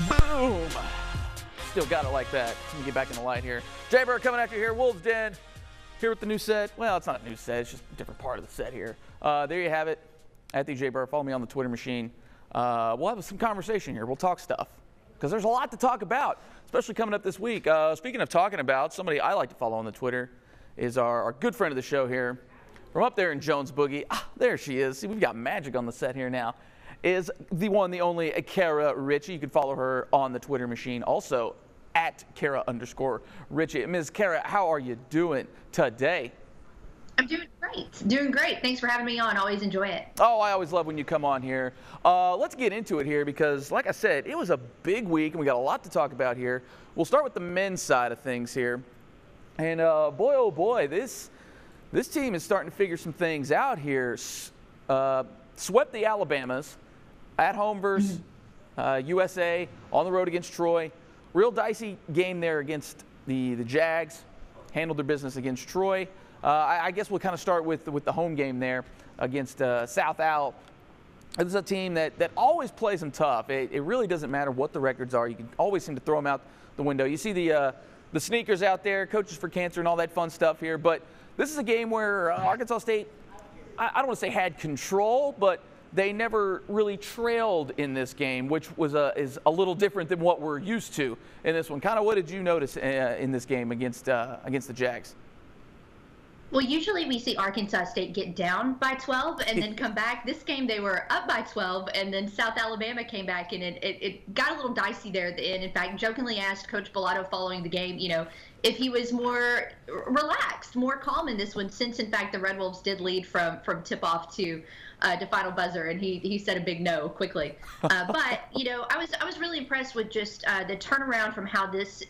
Boom! Still got it like that. Let me get back in the light here. Jay Bir coming after you here. Wolves Den here with the new set. Well, it's not a new set. It's just a different part of the set here. There you have it. At the Jay Bir. Follow me on the Twitter machine. We'll have some conversation here. We'll talk stuff because there's a lot to talk about, especially coming up this week. Speaking of talking about, somebody I like to follow on the Twitter is our good friend of the show here from up there in Jones Boogie. Ah, there she is. See, we've got magic on the set here now. Is the one, the only Kara Ritchie. You can follow her on the Twitter machine. Also, at Kara_Ritchie. Ms. Kara, how are you doing today? I'm doing great. Doing great. Thanks for having me on. Always enjoy it. Oh, I always love when you come on here. Let's get into it here because, like I said, it was a big week and we got a lot to talk about here. We'll start with the men's side of things here. And boy, oh boy, this team is starting to figure some things out here. Swept the Alabamas at home versus USA, on the road against Troy. Real dicey game there against the Jags. Handled their business against Troy. I guess we'll kind of start with the home game there against South Al. This is a team that always plays them tough. It really doesn't matter what the records are. You can always seem to throw them out the window. You see the sneakers out there, coaches for cancer and all that fun stuff here. But this is a game where Arkansas State, I don't want to say had control, but they never really trailed in this game, which was is a little different than what we're used to in this one. Kind of what did you notice in this game against the Jags? Well, usually we see Arkansas State get down by 12 and then come back. This game they were up by 12, and then South Alabama came back, and it got a little dicey there at the end. In fact, jokingly asked Coach Bellato following the game, if he was more relaxed, more calm in this one, since in fact the Red Wolves did lead from tip-off to final buzzer, and he said a big no quickly. But I was really impressed with just the turnaround from how this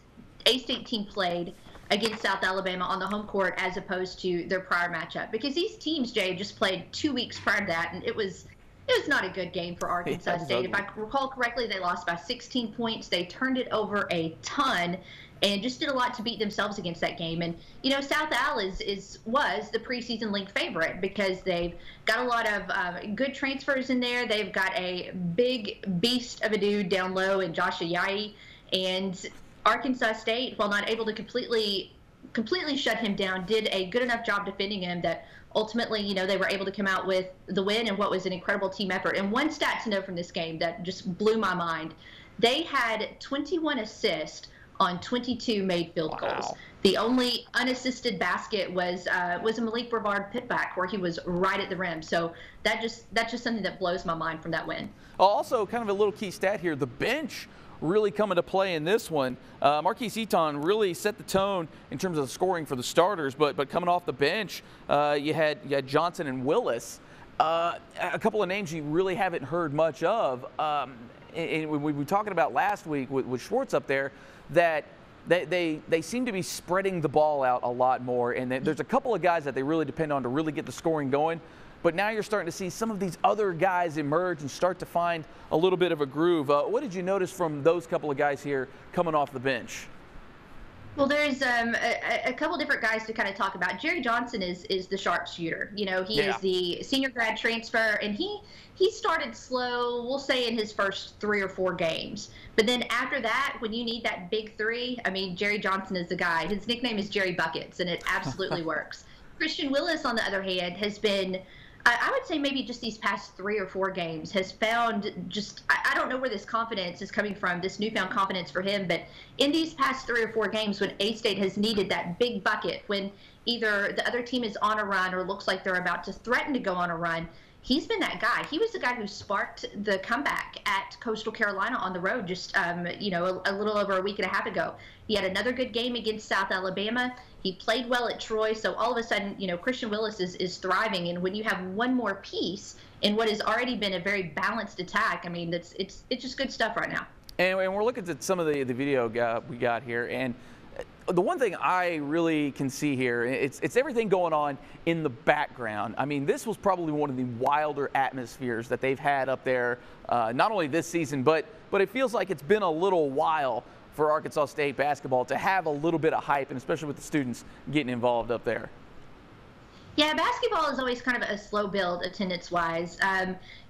A-State team played against South Alabama on the home court as opposed to their prior matchup, because these teams, Jay, just played 2 weeks prior to that, and it was not a good game for Arkansas State. If I recall correctly, they lost by 16 points. They turned it over a ton and just did a lot to beat themselves against that game. And South Al was the preseason league favorite because they've got a lot of good transfers in there. They've got a big beast of a dude down low in Josh Ayayi, and Arkansas State, while not able to completely shut him down, did a good enough job defending him that ultimately, they were able to come out with the win and what was an incredible team effort. And one stat to know from this game that just blew my mind: they had 21 assists on 22 made field goals. The only unassisted basket was a Malik Brevard putback where he was right at the rim. So that's just something that blows my mind from that win. Also, kind of a little key stat here: the bench really coming to play in this one. Marquise Eaton really set the tone in terms of the scoring for the starters, but coming off the bench, you had Johnson and Willis, a couple of names you really haven't heard much of. And we were talking about last week with Schwartz up there that they seem to be spreading the ball out a lot more, and there's a couple of guys that they really depend on to really get the scoring going. But now you're starting to see some of these other guys emerge and start to find a little bit of a groove. What did you notice from those couple of guys here coming off the bench? Well, there's a couple different guys to kind of talk about. Jerry Johnson is the sharpshooter. He is the senior grad transfer, and he started slow, we'll say, in his first 3 or 4 games. But then after that, when you need that big three, I mean, Jerry Johnson is the guy. His nickname is Jerry Buckets, and it absolutely works. Christian Willis, on the other hand, has been, I would say maybe just these past 3 or 4 games, has found just, I don't know where this confidence is coming from, this newfound confidence for him, but in these past 3 or 4 games when A-State has needed that big bucket, when either the other team is on a run or looks like they're about to threaten to go on a run, he's been that guy. He was the guy who sparked the comeback at Coastal Carolina on the road just, a little over a week and a half ago. He had another good game against South Alabama. He played well at Troy. So all of a sudden, Christian Willis is thriving. And when you have one more piece in what has already been a very balanced attack, I mean, it's just good stuff right now. And we're looking at some of the video we got here. And the one thing I really can see here, it's everything going on in the background. I mean, this was probably one of the wilder atmospheres that they've had up there, not only this season, but it feels like it's been a little while for Arkansas State basketball to have a little bit of hype, and especially with the students getting involved up there. Yeah, basketball is always kind of a slow build attendance-wise.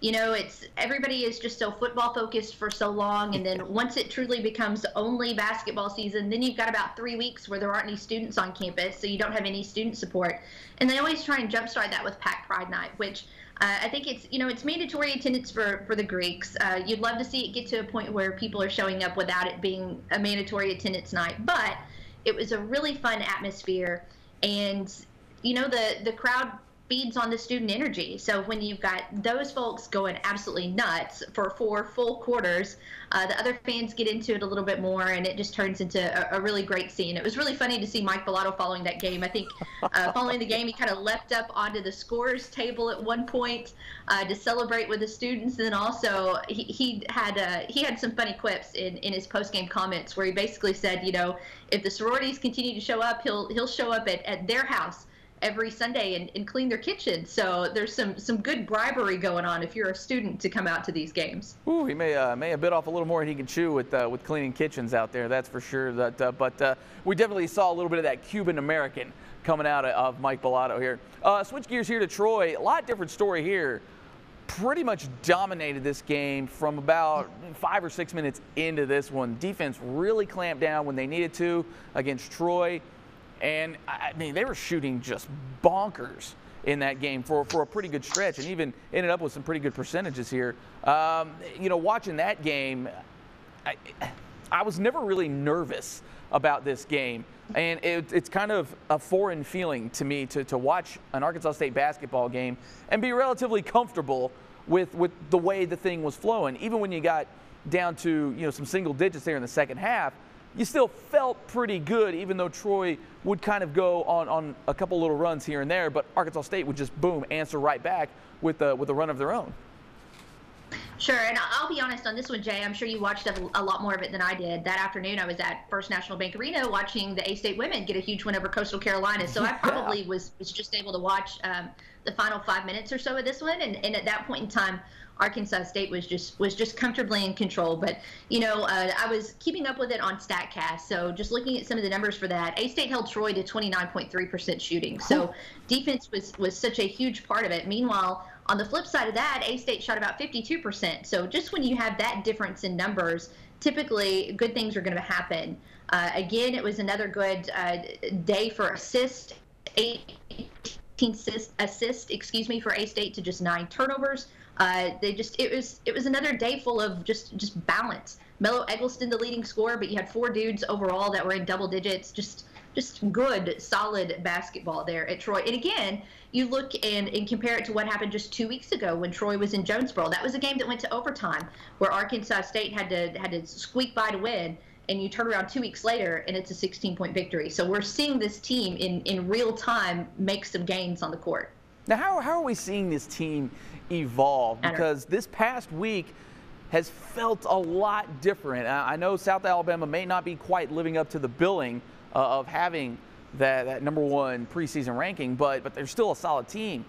It's everybody is just so football focused for so long, and then once it truly becomes only basketball season, then you've got about 3 weeks where there aren't any students on campus, so you don't have any student support. And they always try and jumpstart that with Pack Pride Night, which I think it's mandatory attendance for the Greeks. You'd love to see it get to a point where people are showing up without it being a mandatory attendance night, but it was a really fun atmosphere, and the crowd feeds on the student energy. So when you've got those folks going absolutely nuts for 4 full quarters, the other fans get into it a little bit more, and it just turns into a really great scene. It was really funny to see Mike Bellato following that game. I think following the game, he kind of leapt up onto the scorers table at one point to celebrate with the students, and then also he had some funny quips in his post-game comments where he basically said, if the sororities continue to show up, he'll show up at their house every Sunday and clean their kitchen. So there's some good bribery going on if you're a student to come out to these games. Ooh, he may have bit off a little more than he can chew with cleaning kitchens out there. That's for sure. But we definitely saw a little bit of that Cuban American coming out of Mike Bellato here. Switch gears here to Troy. A lot different story here. Pretty much dominated this game from about 5 or 6 minutes into this one. Defense really clamped down when they needed to against Troy. And, I mean, they were shooting just bonkers in that game for a pretty good stretch, and even ended up with some pretty good percentages here. Watching that game, I was never really nervous about this game. And it's kind of a foreign feeling to me to watch an Arkansas State basketball game and be relatively comfortable with the way the thing was flowing. Even when you got down to some single digits there in the second half, you still felt pretty good, even though Troy would kind of go on a couple little runs here and there, but Arkansas State would just, boom, answer right back with a run of their own. Sure, and I'll be honest on this one, Jay. I'm sure you watched a lot more of it than I did. That afternoon, I was at First National Bank Arena watching the A-State women get a huge win over Coastal Carolina, so I probably was just able to watch the final 5 minutes or so of this one, and at that point in time, Arkansas State was just comfortably in control. But I was keeping up with it on StatCast, so just looking at some of the numbers for that, A-State held Troy to 29.3% shooting. So defense was such a huge part of it. Meanwhile, on the flip side of that, A-State shot about 52%. So just when you have that difference in numbers, typically good things are going to happen. Again, it was another good day for assists. 18 assists, for A-State to just 9 turnovers. It was another day full of just balance. Melo Eggleston, the leading scorer, but you had 4 dudes overall that were in double digits. Just good, solid basketball there at Troy. And again, you look and compare it to what happened just 2 weeks ago when Troy was in Jonesboro. That was a game that went to overtime where Arkansas State had to squeak by to win. And you turn around 2 weeks later, and it's a 16-point victory. So we're seeing this team in real time make some gains on the court. Now, how are we seeing this team evolve? Because this past week has felt a lot different. I know South Alabama may not be quite living up to the billing of having that #1 preseason ranking, but they're still a solid team.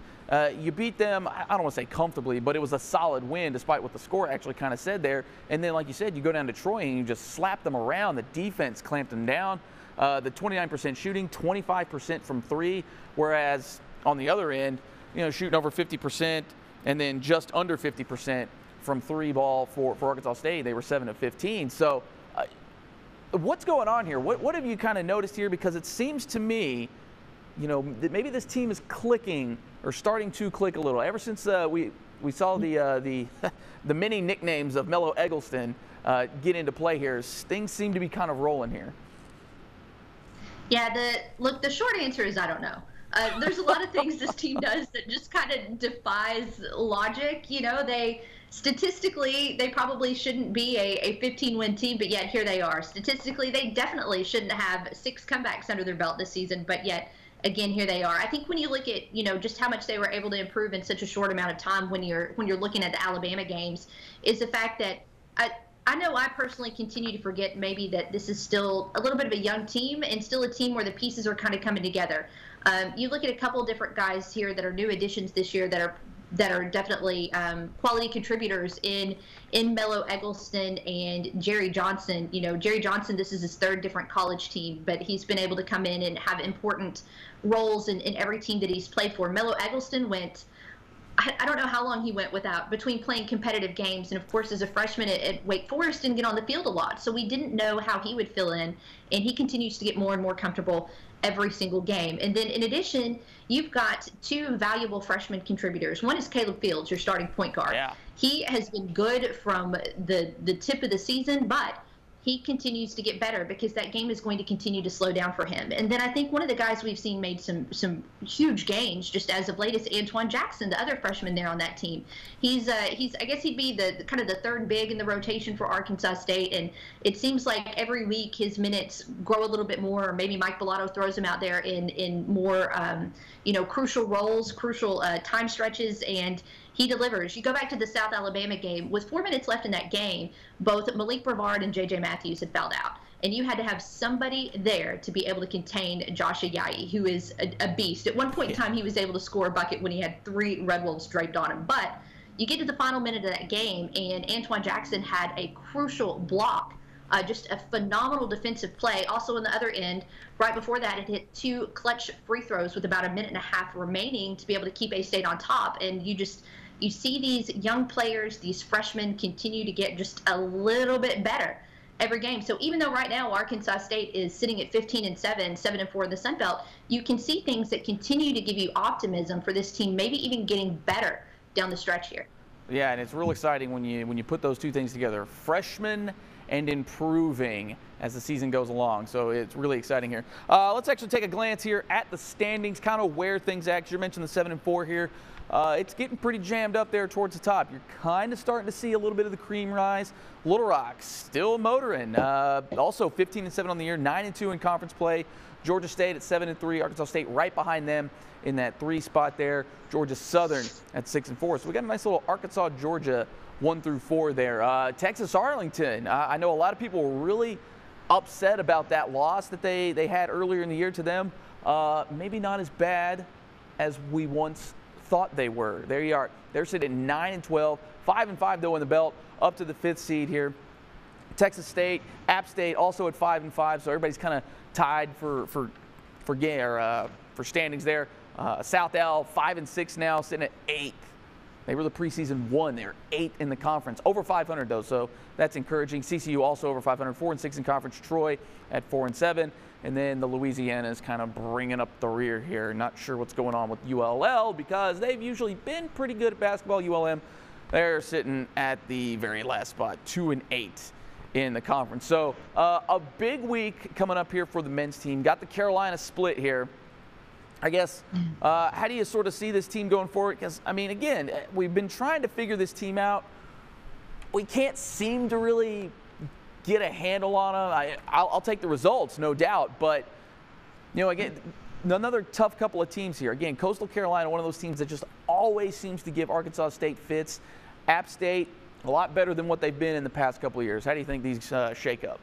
You beat them, I don't want to say comfortably, but it was a solid win despite what the score actually kind of said there. And then, like you said, you go down to Troy and you just slap them around. The defense clamped them down. The 29% shooting, 25% from 3, whereas on the other end, shooting over 50% and then just under 50% from 3 ball for Arkansas State. They were 7 of 15. So what's going on here? What have you kind of noticed here? Because it seems to me, that maybe this team is clicking or starting to click a little. Ever since we saw the many nicknames of Melo Eggleston get into play here, things seem to be kind of rolling here. Yeah, the short answer is I don't know. There's a lot of things this team does that just kind of defies logic. Statistically, they probably shouldn't be a 15-win team, but yet here they are. Statistically, they definitely shouldn't have 6 comebacks under their belt this season, but yet, again, here they are. I think when you look at, just how much they were able to improve in such a short amount of time when you're looking at the Alabama games, is the fact that I know I personally continue to forget maybe that this is still a little bit of a young team and still a team where the pieces are kind of coming together. You look at a couple of different guys here that are new additions this year that are that are definitely quality contributors in Melo Eggleston and Jerry Johnson. You know, Jerry Johnson, this is his third different college team, but he's been able to come in and have important roles in every team that he's played for. Melo Eggleston went, I don't know how long he went without, between playing competitive games, and of course as a freshman at Wake Forest didn't get on the field a lot, so we didn't know how he would fill in, and he continues to get more and more comfortable every single game. And then in addition, you've got two valuable freshman contributors. One is Caleb Fields, your starting point guard. Yeah. He has been good from the tip of the season, but he continues to get better because that game is going to continue to slow down for him. And then I think one of the guys we've seen made some huge gains just as of late is Antoine Jackson, the other freshman there on that team. He's I guess he'd be the kind of the third big in the rotation for Arkansas State, and it seems like every week his minutes grow a little bit more, or maybe Mike Bellato throws him out there in more crucial roles, crucial time stretches, and he delivers. You go back to the South Alabama game, with 4 minutes left in that game, both Malik Brevard and J.J. Matthews had fouled out. And you had to have somebody there to be able to contain Josh Ayayi, who is a beast. At one point in time, he was able to score a bucket when he had 3 Red Wolves draped on him. But you get to the final minute of that game, and Antoine Jackson had a crucial block, just a phenomenal defensive play. Also on the other end, right before that, it hit 2 clutch free throws with about a minute and a half remaining to be able to keep A-State on top. And you see these young players, these freshmen, continue to get just a little bit better every game. So even though right now Arkansas State is sitting at 15-7, 7-4 in the Sun Belt, you can see things that continue to give you optimism for this team, maybe even getting better down the stretch here. Yeah, and it's real exciting when you put those two things together, freshmen and improving as the season goes along. So it's really exciting here. Let's actually take a glance here at the standings, kind of where things at. You mentioned the 7-4 here. It's getting pretty jammed up there towards the top. You're kind of starting to see a little bit of the cream rise. Little Rock still motoring. Also 15-7 on the year, 9-2 in conference play. Georgia State at 7-3. Arkansas State right behind them in that 3 spot there. Georgia Southern at 6-4. So we got a nice little Arkansas, Georgia 1-4 there. Texas Arlington. I know a lot of people were really upset about that loss that they had earlier in the year to them. Maybe not as bad as we once thought they were. There you are. They're sitting at 9-12, 5-5 though in the belt, up to the 5th seed here. Texas State, App State also at 5-5, so everybody's kind of tied for standings there. South Al 5-6 now, sitting at 8th. They were the preseason 1. They're 8th in the conference, over 500 though, so that's encouraging. CCU also over 500, 4-6 in conference. Troy at 4-7. And then the Louisiana is kind of bringing up the rear here. Not sure what's going on with ULL because they've usually been pretty good at basketball. ULM, they're sitting at the very last spot, 2-8 in the conference. So a big week coming up here for the men's team. Got the Carolina split here. I guess, how do you sort of see this team going forward? Because, I mean, again, we've been trying to figure this team out. We can't seem to really get a handle on them. I'll take the results, no doubt. But, again, another tough couple of teams here. Again, Coastal Carolina, one of those teams that just always seems to give Arkansas State fits. App State, a lot better than what they've been in the past couple of years. How do you think these shake up?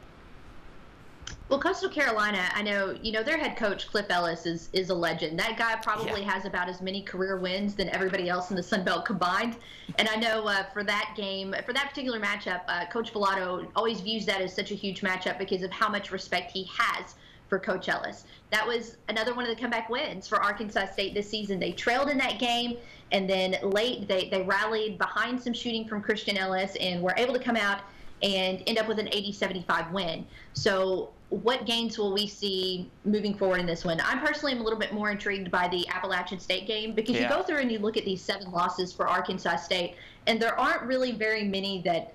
Well, Coastal Carolina, I know, their head coach, Cliff Ellis, is a legend. That guy probably has about as many career wins than everybody else in the Sun Belt combined. And I know for that game, for that particular matchup, Coach Bellato always views that as such a huge matchup because of how much respect he has for Coach Ellis. That was another one of the comeback wins for Arkansas State this season. They trailed in that game, and then late they rallied behind some shooting from Christian Ellis and were able to come out and end up with an 80-75 win. So what gains will we see moving forward in this one? I personally am a little bit more intrigued by the Appalachian State game because you go through and you look at these 7 losses for Arkansas State, and there aren't really very many that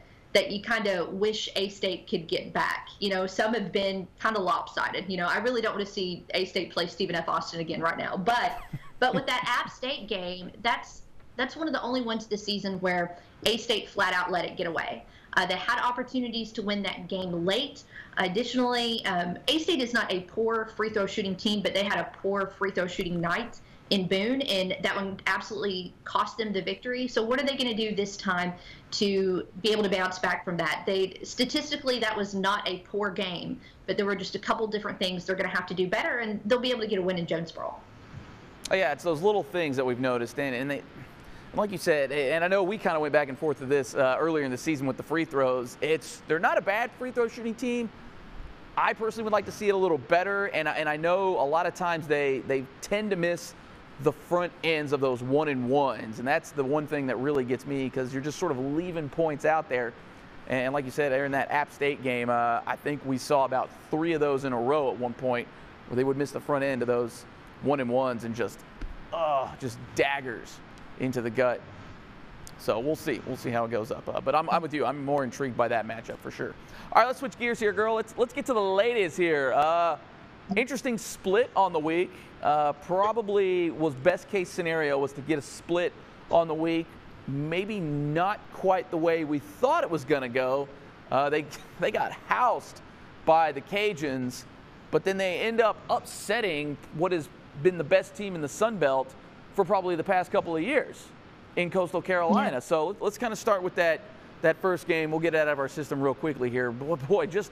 you kind of wish A-State could get back. Some have been kind of lopsided. I really don't want to see A-State play Stephen F. Austin again right now. But with that App State game, that's one of the only ones this season where A-State flat out let it get away. They had opportunities to win that game late. Additionally, A-State is not a poor free throw shooting team, but they had a poor free throw shooting night in Boone, and that one absolutely cost them the victory. So what are they going to do this time to be able to bounce back from that? Statistically, that was not a poor game, but there were just a couple different things they're going to have to do better, and they'll be able to get a win in Jonesboro. Oh, yeah, it's those little things that we've noticed, and And like you said, and I know we kind of went back and forth with this earlier in the season with the free throws. They're not a bad free throw shooting team. I personally would like to see it a little better, and I know a lot of times they tend to miss the front ends of those 1-and-1s, and that's the one thing that really gets me, because you're just sort of leaving points out there. And like you said, in that App State game, I think we saw about 3 of those in a row at one point where they would miss the front end of those 1-and-1s and just daggers into the gut. So we'll see how it goes up. But I'm with you. I'm more intrigued by that matchup for sure. All right, let's switch gears here, girl. Let's get to the ladies here. Interesting split on the week. Probably was best case scenario was to get a split on the week. Maybe not quite the way we thought it was going to go. They got housed by the Cajuns, but then they end up upsetting what has been the best team in the Sun Belt for probably the past couple of years in Coastal Carolina. Yeah. So let's kind of start with that first game. We'll get it out of our system real quickly here. Boy, just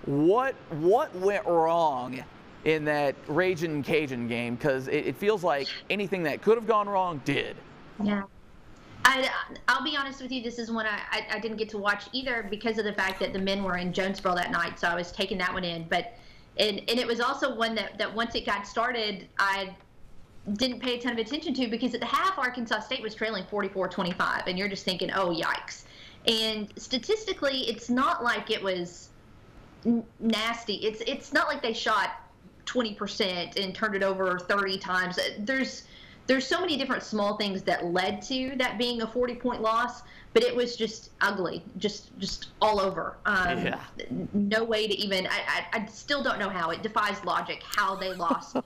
what went wrong in that Ragin' Cajun game? Because it feels like anything that could have gone wrong did. Yeah. I'll be honest with you, this is one I didn't get to watch either because of the fact that the men were in Jonesboro that night, so I was taking that one in. But and it was also one that once it got started, I didn't pay a ton of attention to, because at the half, Arkansas State was trailing 44-25, and you're just thinking, oh, yikes. And statistically, it's not like it was nasty. It's not like they shot 20% and turned it over 30 times. There's so many different small things that led to that being a 40-point loss, but it was just ugly, just all over. Yeah. No way to even. I still don't know how. It defies logic how they lost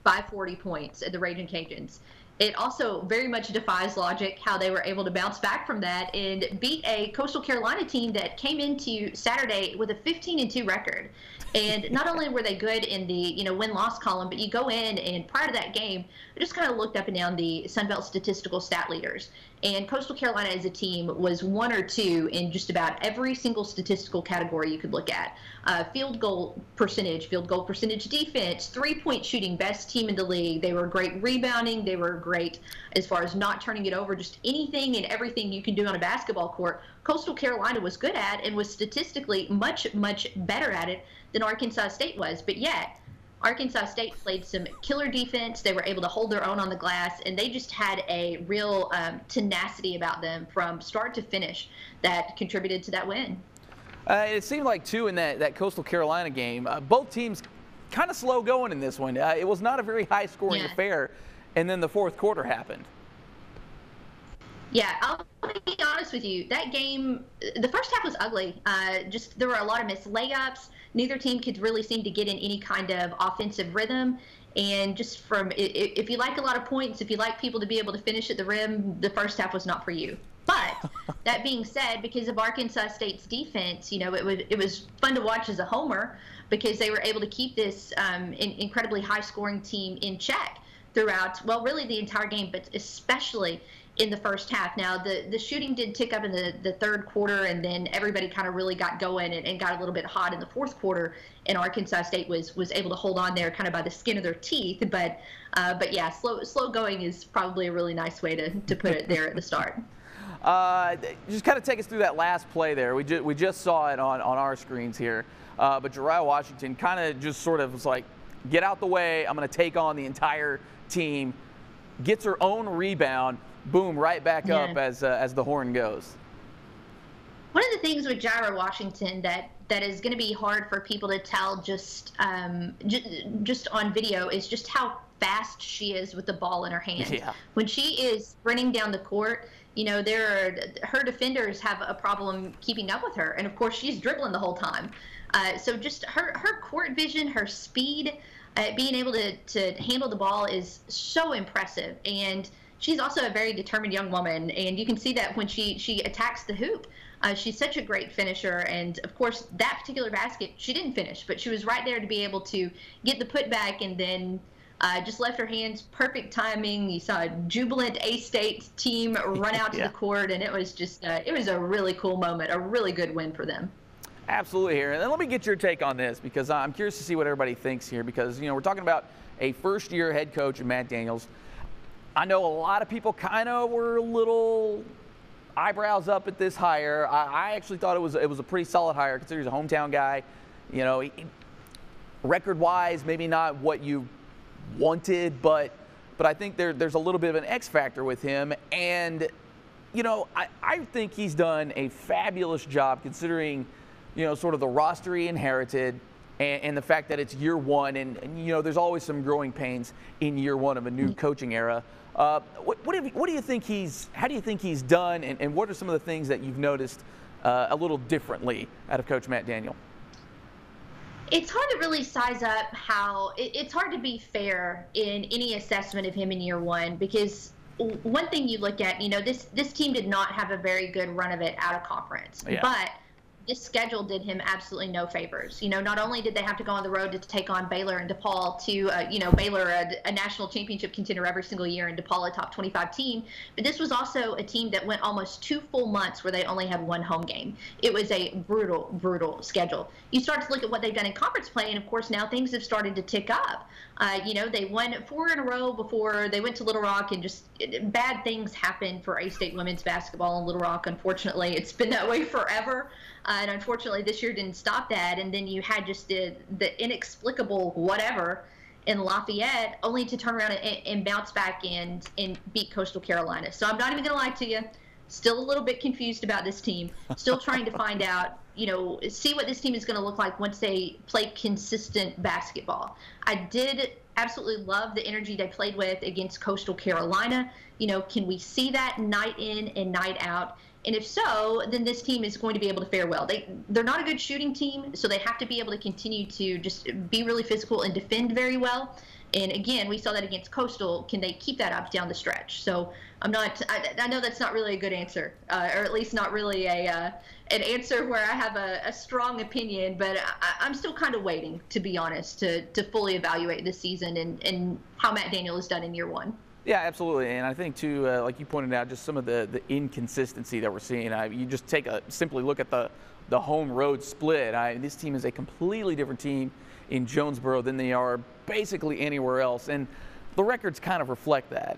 by 40 points at the Ragin' Cajuns. It also very much defies logic how they were able to bounce back from that and beat a Coastal Carolina team that came into Saturday with a 15-2 record. And not only were they good in the win-loss column, but you go in and prior to that game, I just kind of looked up and down the Sun Belt statistical stat leaders. And Coastal Carolina as a team was 1 or 2 in just about every single statistical category you could look at. Field goal percentage defense, 3-point shooting, best team in the league. They were great rebounding. They were great as far as not turning it over, just anything and everything you can do on a basketball court. Coastal Carolina was good at and was statistically much, much better at it than Arkansas State was. But yet, Arkansas State played some killer defense. They were able to hold their own on the glass, and they just had a real tenacity about them from start to finish that contributed to that win. It seemed like, too, in that Coastal Carolina game, both teams kind of slow going in this one. It was not a very high-scoring affair, and then the fourth quarter happened. Yeah, I'll be honest with you. That game, the first half was ugly. There were a lot of missed layups. Neither team could really seem to get in any kind of offensive rhythm. And just if you like a lot of points, if you like people to be able to finish at the rim, the first half was not for you. But that being said, because of Arkansas State's defense, it was fun to watch as a homer, because they were able to keep this incredibly high-scoring team in check throughout, well, really the entire game, but especially in the first half. Now, the shooting did tick up in the third quarter, and then everybody kind of really got going and got a little bit hot in the fourth quarter, and Arkansas State was able to hold on there kind of by the skin of their teeth. But yeah, slow going is probably a really nice way to put it there at the start. Just kind of take us through that last play there. We just saw it on our screens here. But Jariah Washington kind of just sort of was like, get out the way. I'm going to take on the entire team. Gets her own rebound. Boom, right back up as the horn goes. One of the things with Jariah Washington that is going to be hard for people to tell just on video is just how fast she is with the ball in her hand. Yeah. When she is sprinting down the court, her defenders have a problem keeping up with her, and of course she's dribbling the whole time. So just her court vision, her speed, being able to handle the ball is so impressive. And she's also a very determined young woman, and you can see that when she attacks the hoop. She's such a great finisher, and of course that particular basket she didn't finish, but she was right there to be able to get the putback, and then just left her hands. Perfect timing. You saw a jubilant A-State team run out to the court, and it was just it was a really cool moment, a really good win for them. Absolutely here. And then let me get your take on this, because I'm curious to see what everybody thinks here, because we're talking about a first-year head coach in Matt Daniels. I know a lot of people kind of were a little eyebrows up at this hire. I actually thought it was a pretty solid hire, considering he's a hometown guy. You know, record-wise, maybe not what you wanted, but I think there's a little bit of an X factor with him. And, you know, I think he's done a fabulous job considering, you know, sort of the roster he inherited and the fact that it's year one. And, you know, there's always some growing pains in year one of a new coaching era. What do you think how do you think he's done, and what are some of the things that you've noticed a little differently out of Coach Matt Daniel? It's hard to really size up it's hard to be fair in any assessment of him in year one, because one thing you look at, you know, this team did not have a very good run of it out of conference, but this schedule did him absolutely no favors. You know, not only did they have to go on the road to take on Baylor and DePaul, you know, Baylor a national championship contender every single year and DePaul a top 25 team, but this was also a team that went almost 2 full months where they only had 1 home game. It was a brutal, brutal schedule. You start to look at what they've done in conference play, and of course now things have started to tick up. You know, they won 4 in a row before they went to Little Rock, and just bad things happened for A-State women's basketball in Little Rock. Unfortunately, it's been that way forever. And unfortunately, this year didn't stop that. And then you had just the inexplicable whatever in Lafayette, only to turn around and bounce back and beat Coastal Carolina. So I'm not even going to lie to you. Still a little bit confused about this team. Still trying to find out, you know, see what this team is going to look like once they play consistent basketball. I did absolutely love the energy they played with against Coastal Carolina. You know, can we see that night in and night out? And if so, then this team is going to be able to fare well. They're not a good shooting team, so they have to be able to continue to just be really physical and defend very well. And again, we saw that against Coastal. Can they keep that up down the stretch? So I know that's not really a good answer, or at least not really an answer where I have a strong opinion, but I'm still kind of waiting, to be honest, to fully evaluate this season and how Matt Daniel has done in year one. Yeah, absolutely. And I think, too, like you pointed out, just some of the inconsistency that we're seeing. You just simply look at the home-road split. This team is a completely different team in Jonesboro than they are basically anywhere else. And the records kind of reflect that.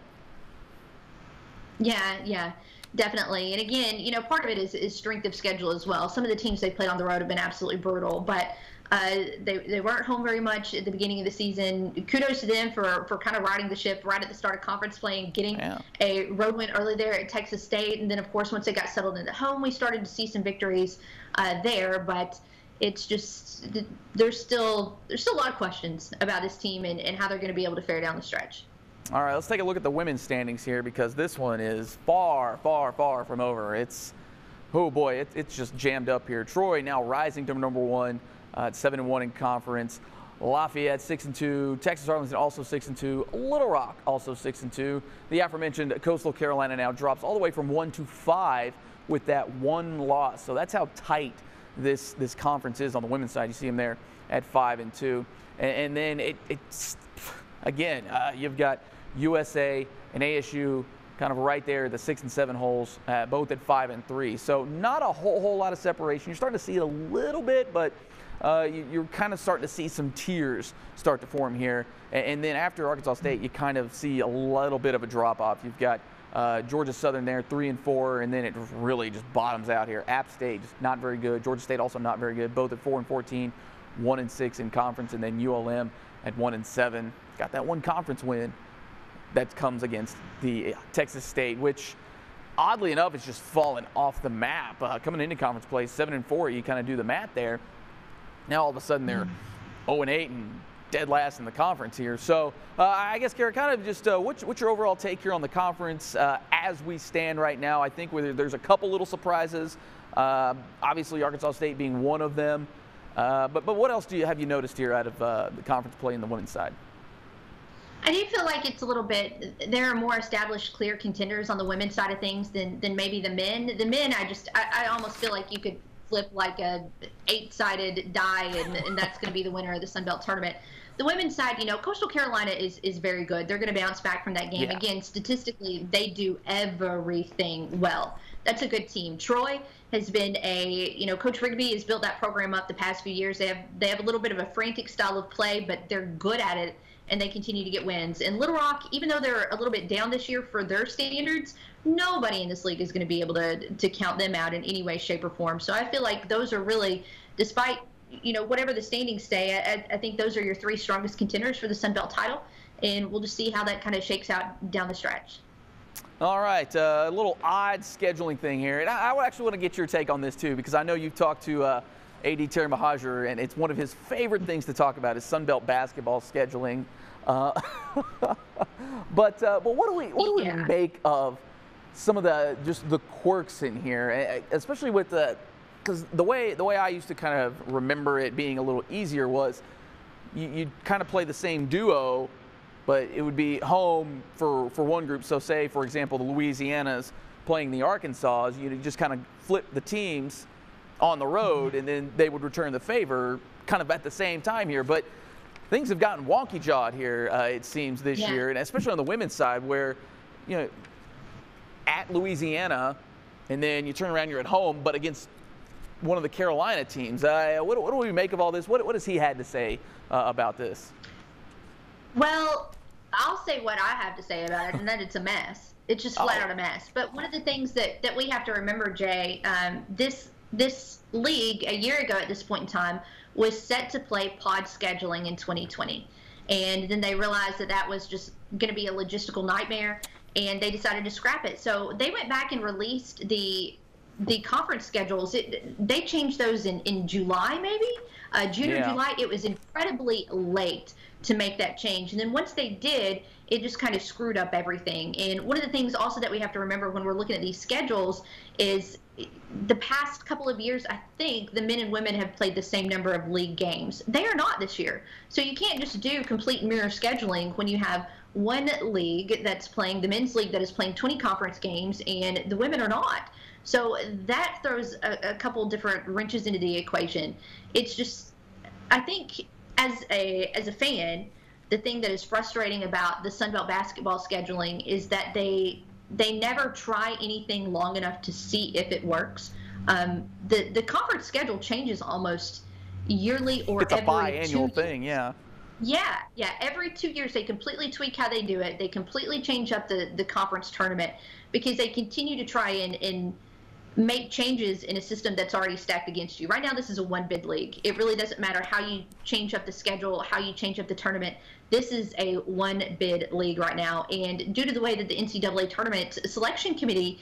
Yeah, definitely. And again, you know, part of it is strength of schedule as well. Some of the teams they played on the road have been absolutely brutal, but they weren't home very much at the beginning of the season. Kudos to them for kind of riding the ship right at the start of conference play and getting a road win early there at Texas State. And then, of course, once they got settled into home, we started to see some victories there. But it's just there's still a lot of questions about this team and how they're going to be able to fare down the stretch. All right, let's take a look at the women's standings here, because this one is far, far, far from over. It's just jammed up here. Troy now rising to number 1. At 7-1 in conference. Lafayette 6-2. Texas Arlington also 6-2. Little Rock also 6-2. The aforementioned Coastal Carolina now drops all the way from 1 to 5 with that 1 loss. So that's how tight this conference is on the women's side. You see them there at 5-2. And then it's again, you've got USA and ASU kind of right there, the 6 and 7 holes, both at 5 and 3. So not a whole lot of separation. You're starting to see it a little bit, but you're kind of starting to see some tiers start to form here. And then after Arkansas State, you kind of see a little bit of a drop-off. You've got Georgia Southern there, 3 and 4, and then it really just bottoms out here. App State, just not very good. Georgia State also not very good, both at 4 and 14, 1 and 6 in conference, and then ULM at 1 and 7. Got that one conference win that comes against the Texas State, which oddly enough is just fallen off the map. Coming into conference play, 7 and 4, you kind of do the math there. Now all of a sudden they're 0 and 8 and dead last in the conference here. So I guess, Kara, kind of just what's your overall take here on the conference as we stand right now? I think there's a couple little surprises. Obviously Arkansas State being one of them. But what else have you noticed here out of the conference play in the women's side? I do feel like it's a little bit, there are more established clear contenders on the women's side of things than maybe the men. The men, I almost feel like you could flip like a 8-sided die and that's going to be the winner of the Sun Belt tournament. The women's side, you know, Coastal Carolina is very good. They're going to bounce back from that game. Yeah. Again, statistically, they do everything well. That's a good team. Troy has been Coach Rigby has built that program up the past few years. They have a little bit of a frantic style of play, but they're good at it. and they continue to get wins. And Little Rock, even though they're a little bit down this year for their standards, nobody in this league is going to be able to count them out in any way, shape, or form. So I feel like those are really, despite whatever the standings say, I think those are your three strongest contenders for the Sun Belt title, and we'll just see how that kind of shakes out down the stretch. All right, a little odd scheduling thing here, and I actually want to get your take on this too, because I know you've talked to AD Terry Mahajer, and it's one of his favorite things to talk about is Sun Belt basketball scheduling. But what do we make of some of the quirks in here, especially with because the way I used to kind of remember it being a little easier was you'd kind of play the same duo, but it would be home for one group. So say, for example, the Louisianas playing the Arkansas, you'd just kind of flip the teams on the road, and then they would return the favor kind of at the same time here. But things have gotten wonky-jawed here, it seems, this year, and especially on the women's side where, at Louisiana, and then you turn around, you're at home, but against one of the Carolina teams. What do we make of all this? What has he had to say about this? Well, I'll say what I have to say about it, and that it's a mess. It's just flat out a mess. But one of the things that we have to remember, Jay, this league a year ago at this point in time was set to play pod scheduling in 2020. And then they realized that was just going to be a logistical nightmare, and they decided to scrap it. So they went back and released the conference schedules. They changed those in July, maybe June or July. It was incredibly late to make that change, and then once they did, it just kind of screwed up everything. And one of the things also that we have to remember when we're looking at these schedules is the past couple of years, I think the men and women have played the same number of league games. They are not this year. So you can't just do complete mirror scheduling when you have one league that's playing, the men's league that is playing 20 conference games, and the women are not. So that throws a couple different wrenches into the equation. It's just, I think as a fan, the thing that is frustrating about the Sun Belt basketball scheduling is that they never try anything long enough to see if it works. The conference schedule changes almost yearly or it's every a biannual thing, yeah. Yeah. Every 2 years, they completely tweak how they do it. They completely change up the conference tournament because they continue to try and make changes in a system that's already stacked against you. Right now, this is a one-bid league. It really doesn't matter how you change up the schedule, how you change up the tournament. This is a one-bid league right now. And due to the way that the NCAA tournament selection committee,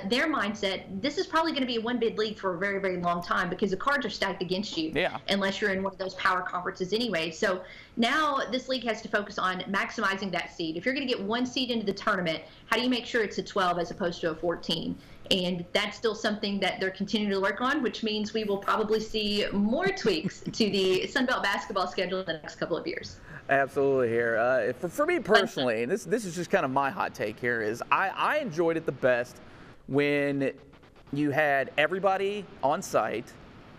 their mindset, this is probably going to be a one-bid league for a very, very long time because the cards are stacked against you unless you're in one of those power conferences anyway. So now this league has to focus on maximizing that seed. If you're going to get one seed into the tournament, how do you make sure it's a 12 as opposed to a 14? And that's still something that they're continuing to work on, which means we will probably see more tweaks to the Sun Belt basketball schedule in the next couple of years. Absolutely here. For me personally, and this is just kind of my hot take here, is I enjoyed it the best when you had everybody on site.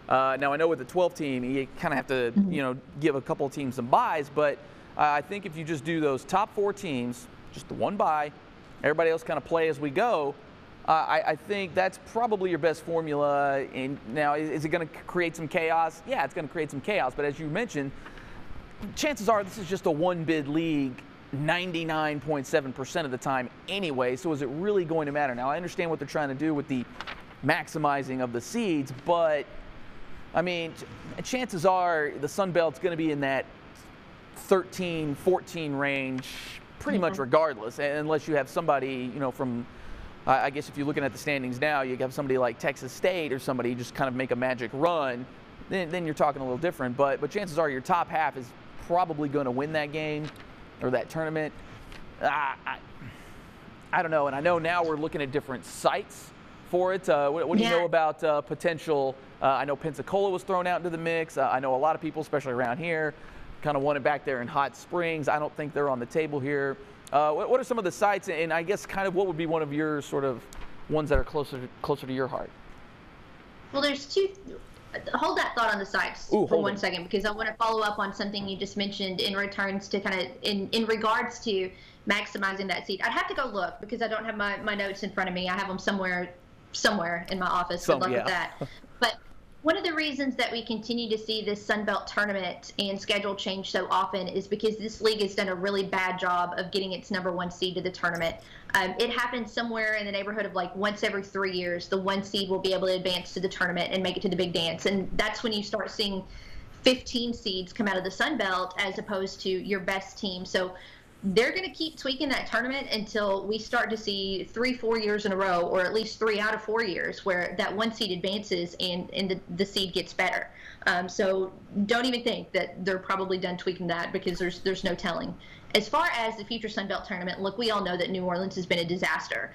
Now, I know with the 12 team, you kind of have to give a couple of teams some buys, but I think if you just do those top 4 teams, just the one bye, everybody else kind of play as we go, I think that's probably your best formula. And now, is it going to create some chaos? Yeah, it's going to create some chaos. But as you mentioned, chances are this is just a one-bid league 99.7% of the time anyway. So is it really going to matter? Now, I understand what they're trying to do with the maximizing of the seeds, but, I mean, chances are the Sun Belt's going to be in that 13, 14 range pretty much regardless, unless you have somebody, from – I guess if you're looking at the standings now, you have somebody like Texas State or somebody just kind of make a magic run, then you're talking a little different. But chances are your top half is probably going to win that game or that tournament. I don't know. And I know now we're looking at different sites for it. What do you know about potential? I know Pensacola was thrown out into the mix. I know a lot of people, especially around here, kind of want it back there in Hot Springs. I don't think they're on the table here. What are some of the sites, and I guess kind of what would be one of your sort of ones that are closer to your heart? Well, there's two. Hold that thought on the sites for 1 second, because I want to follow up on something you just mentioned in returns to kind of in regards to maximizing that seed. I'd have to go look because I don't have my notes in front of me. I have them somewhere in my office. Good luck with that. But One of the reasons that we continue to see this Sun Belt tournament and schedule change so often is because this league has done a really bad job of getting its #1 seed to the tournament. It happens somewhere in the neighborhood of like once every 3 years, the 1 seed will be able to advance to the tournament and make it to the big dance. And that's when you start seeing 15 seeds come out of the Sun Belt as opposed to your best team. So they're going to keep tweaking that tournament until we start to see 3-4 years in a row, or at least 3 out of 4 years, where that 1 seed advances and the seed gets better. So don't even think that they're probably done tweaking that, because there's no telling. As far as the future Sun Belt tournament, look, we all know that New Orleans has been a disaster.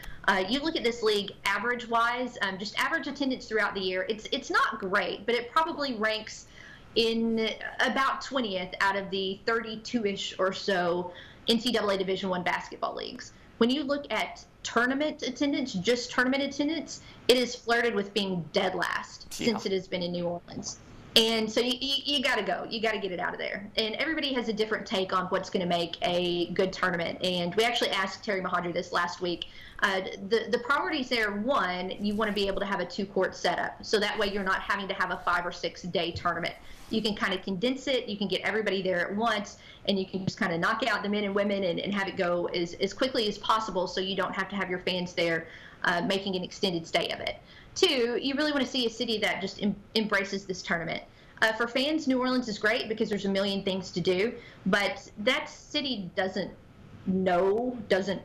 You look at this league average-wise, just average attendance throughout the year, it's not great, but it probably ranks in about 20th out of the 32-ish or so NCAA Division I basketball leagues. When you look at tournament attendance, just tournament attendance, it is flirted with being dead last since it has been in New Orleans. And so you got to go. You got to get it out of there. And everybody has a different take on what's going to make a good tournament. And we actually asked Terry Mahadri this last week. The priorities there, one, you want to be able to have a 2-court setup. So that way you're not having to have a 5 or 6 day tournament. You can kind of condense it. You can get everybody there at once, and you can just kind of knock out the men and women and have it go as quickly as possible, so you don't have to have your fans there making an extended stay of it. 2, you really want to see a city that just embraces this tournament. For fans, New Orleans is great because there's a million things to do, but that city doesn't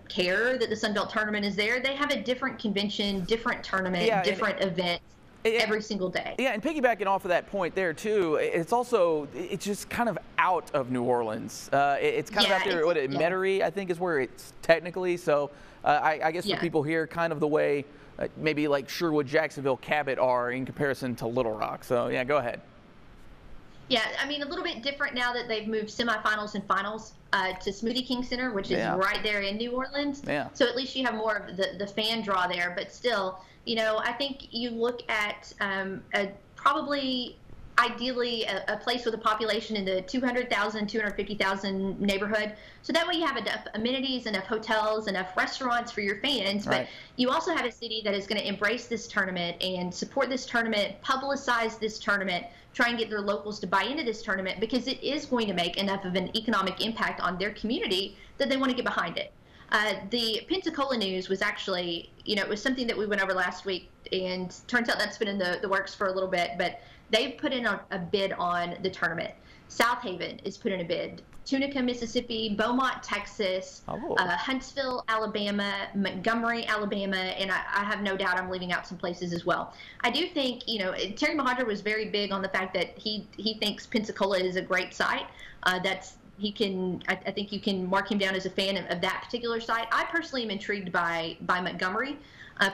care that the Sun Belt tournament is there. They have a different convention, different tournament, different events every single day. Yeah, and piggybacking off of that point there too, it's just kind of out of New Orleans. It's kind of out there, Metairie, I think is where it's technically. So I guess for people here, kind of the way maybe like Sherwood, Jacksonville, Cabot are in comparison to Little Rock. So yeah, go ahead. Yeah, I mean, a little bit different now that they've moved semifinals and finals to Smoothie King Center, which is right there in New Orleans. Yeah. So at least you have more of the fan draw there. But still, you know, I think you look at probably ideally a place with a population in the 200,000, 250,000 neighborhood. So that way you have enough amenities, enough hotels, enough restaurants for your fans. Right. But you also have a city that is going to embrace this tournament and support this tournament, publicize this tournament, try and get their locals to buy into this tournament, because it is going to make enough of an economic impact on their community that they want to get behind it. The Pensacola news was actually, you know, it was something that we went over last week, and turns out that's been in the works for a little bit, but they've put in a bid on the tournament. South Haven is put in a bid. Tunica, Mississippi, Beaumont, Texas, Huntsville, Alabama, Montgomery, Alabama, and I have no doubt I'm leaving out some places as well. I do think, you know, Terry Mahadri was very big on the fact that he thinks Pensacola is a great site. I think you can mark him down as a fan of that particular site. I personally am intrigued by Montgomery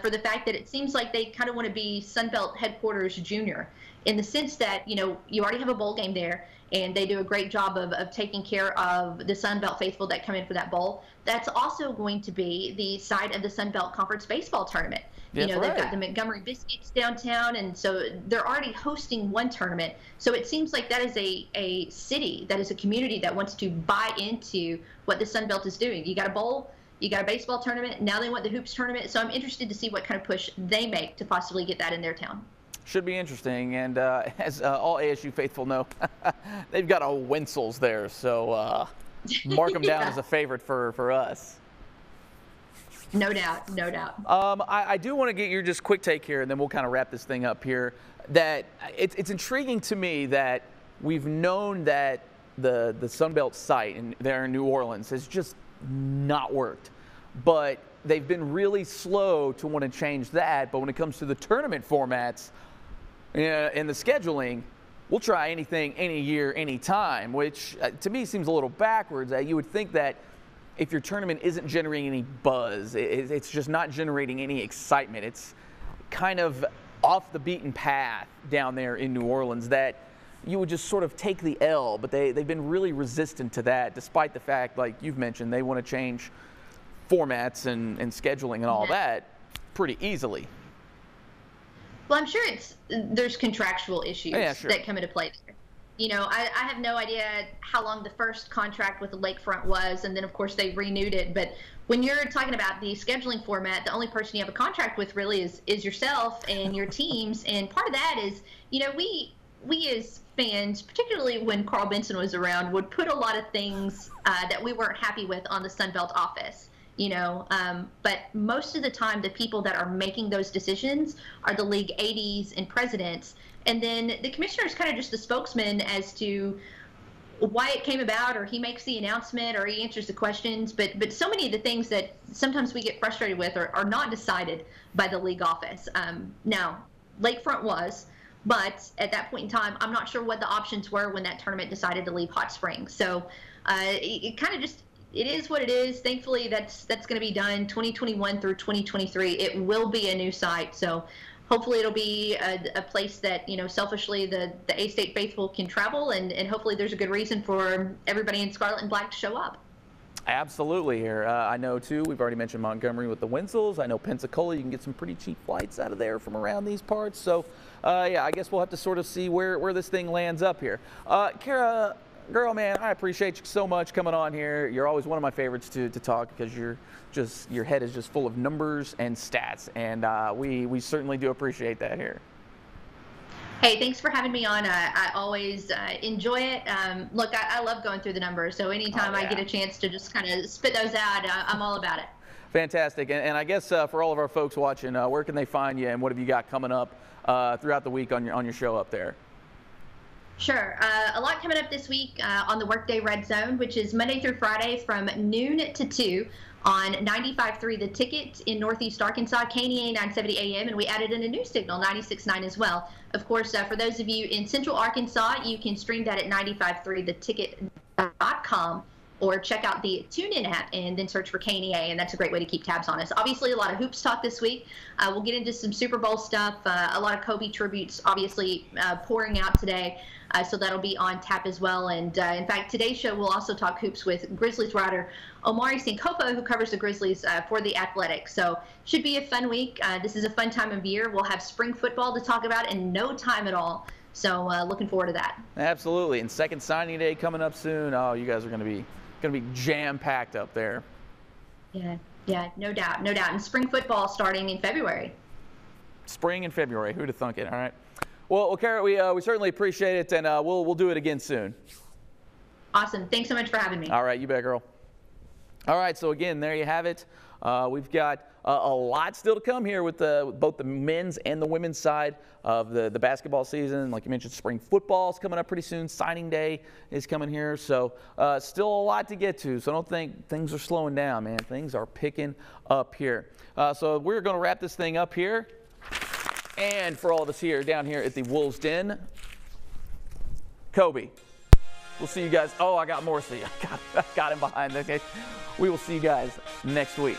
for the fact that it seems like they kind of want to be Sunbelt headquarters junior, in the sense that, you know, you already have a bowl game there, and they do a great job of taking care of the Sunbelt faithful that come in for that bowl. That's also going to be the site of the Sunbelt Conference baseball tournament. You know, they've got the Montgomery Biscuits downtown, and so they're already hosting one tournament. So it seems like that is a city, that is a community that wants to buy into what the Sunbelt is doing. You got a bowl, you got a baseball tournament, now they want the hoops tournament. So I'm interested to see what kind of push they make to possibly get that in their town. Should be interesting, and as all ASU faithful know, they've got a Wenzel's there, so mark them down as a favorite for us. No doubt, no doubt. I do want to get your just quick take here, and then we'll kind of wrap this thing up here. That it's intriguing to me that we've known that the Sunbelt site there in New Orleans has just not worked, but they've been really slow to want to change that. But when it comes to the tournament formats and the scheduling, we'll try anything, any year, any time, which to me seems a little backwards. You would think that if your tournament isn't generating any buzz, it's just not generating any excitement, it's kind of off the beaten path down there in New Orleans, that you would just sort of take the L. But they've been really resistant to that, despite the fact, like you've mentioned, they want to change formats and scheduling and all that pretty easily. Well, I'm sure there's contractual issues that come into play there. I have no idea how long the first contract with the Lakefront was, and then of course they renewed it. But when you're talking about the scheduling format, the only person you have a contract with really is yourself and your teams. And part of that is, we as fans, particularly when Carl Benson was around, would put a lot of things that we weren't happy with on the Sunbelt office. But most of the time, the people that are making those decisions are the league ADs and presidents. And then the commissioner is kind of just the spokesman as to why it came about, or he makes the announcement, or he answers the questions. But so many of the things that sometimes we get frustrated with are not decided by the league office. Now, Lakefront was, but at that point in time, I'm not sure what the options were when that tournament decided to leave Hot Springs. So it kind of just, it is what it is. Thankfully, that's going to be done 2021 through 2023. It will be a new site. So hopefully it'll be a place that, selfishly the A-State faithful can travel, and hopefully there's a good reason for everybody in Scarlet and Black to show up. Absolutely here. I know, too, we've already mentioned Montgomery with the Winslows. I know Pensacola, you can get some pretty cheap flights out of there from around these parts. So, yeah, I guess we'll have to sort of see where this thing lands up here. Kara, girl, man, I appreciate you so much coming on here. You're always one of my favorites to talk, because your head is just full of numbers and stats, and we certainly do appreciate that here. Hey, thanks for having me on. I always enjoy it. Look, I love going through the numbers, so anytime I get a chance to just kind of spit those out, I'm all about it. Fantastic. And I guess for all of our folks watching, where can they find you, and what have you got coming up throughout the week on your show up there? Sure. A lot coming up this week on the Workday Red Zone, which is Monday through Friday from noon to 2 on 95.3 The Ticket in Northeast Arkansas, KNEA 970 AM, and we added in a new signal, 96.9 as well. Of course, for those of you in Central Arkansas, you can stream that at 95.3theticket.com, or check out the TuneIn app and then search for KNEA, and that's a great way to keep tabs on us. Obviously, a lot of hoops talk this week. We'll get into some Super Bowl stuff, a lot of Kobe tributes, obviously, pouring out today. So that'll be on tap as well. And in fact, today's show will also talk hoops with Grizzlies writer Omari Sankofa, who covers the Grizzlies for The Athletic. So should be a fun week. This is a fun time of year. We'll have spring football to talk about in no time at all. So looking forward to that. Absolutely. And second signing day coming up soon. Oh, you guys are going to be jam-packed up there. Yeah, no doubt, no doubt. And spring football starting in February. Spring in February. Who'd have thunk it? All right. Well, Kara, we certainly appreciate it, and we'll do it again soon. Awesome. Thanks so much for having me. All right, you bet, girl. All right, so again, there you have it. We've got a lot still to come here with both the men's and the women's side of the basketball season. Like you mentioned, spring football is coming up pretty soon. Signing day is coming here. So still a lot to get to. So don't think things are slowing down, man. Things are picking up here. So we're going to wrap this thing up here. And for all of us here, down here at the Wolves Den, Kobe. We'll see you guys. Oh, I got Morrissey. I got him behind. Okay. We will see you guys next week.